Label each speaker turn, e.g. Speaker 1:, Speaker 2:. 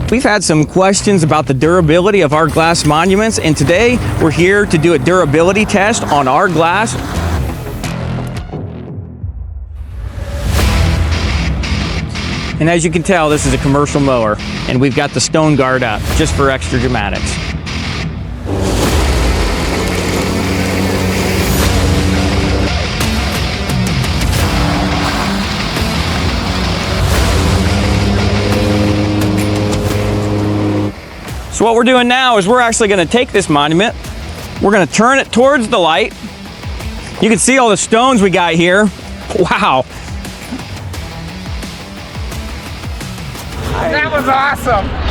Speaker 1: We've had some questions about the durability of our glass monuments, and today we're here to do a durability test on our glass. And as you can tell, this is a commercial mower, and we've got the stone guard up just for extra dramatics. So what we're doing now is we're actually going to take this monument, we're going to turn it towards the light. You can see all the stones we got here. Wow.
Speaker 2: That was awesome.